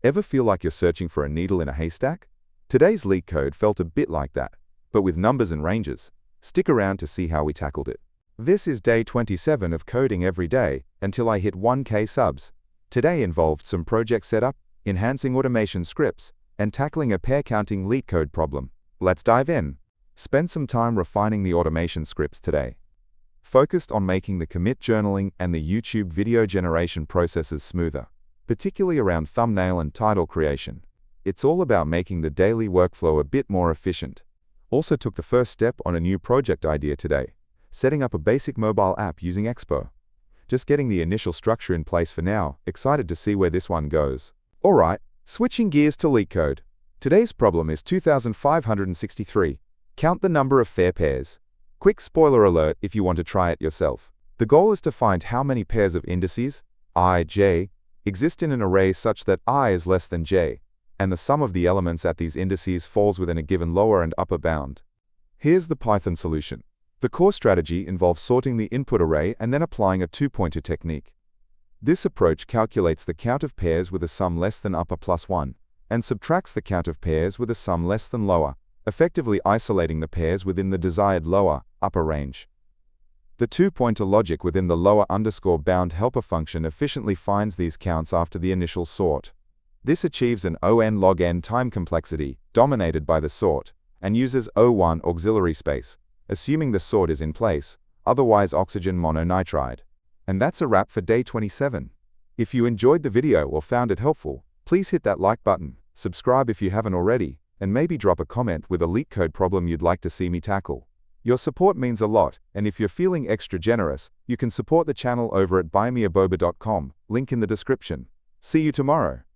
Ever feel like you're searching for a needle in a haystack? Today's LeetCode felt a bit like that, but with numbers and ranges. Stick around to see how we tackled it. This is day 27 of coding every day until I hit 1K subs. Today involved some project setup, enhancing automation scripts, and tackling a pair-counting LeetCode problem. Let's dive in. Spend some time refining the automation scripts today. Focused on making the commit journaling and the YouTube video generation processes smoother, particularly around thumbnail and title creation. It's all about making the daily workflow a bit more efficient. Also took the first step on a new project idea today, setting up a basic mobile app using Expo. Just getting the initial structure in place for now, excited to see where this one goes. Alright, switching gears to LeetCode. Today's problem is 2563. Count the number of fair pairs. Quick spoiler alert if you want to try it yourself. The goal is to find how many pairs of indices, I, j, exist in an array such that I is less than j, and the sum of the elements at these indices falls within a given lower and upper bound. Here's the Python solution. The core strategy involves sorting the input array and then applying a two-pointer technique. This approach calculates the count of pairs with a sum less than upper plus 1, and subtracts the count of pairs with a sum less than lower, effectively isolating the pairs within the desired lower-upper range. The two-pointer logic within the lower underscore bound helper function efficiently finds these counts after the initial sort. This achieves an O(n) log n time complexity, dominated by the sort, and uses O1 auxiliary space, assuming the sort is in place, otherwise oxygen mononitride. And that's a wrap for day 27. If you enjoyed the video or found it helpful, please hit that like button, subscribe if you haven't already, and maybe drop a comment with a LeetCode problem you'd like to see me tackle. Your support means a lot, and if you're feeling extra generous, you can support the channel over at buymeaboba.com, link in the description. See you tomorrow.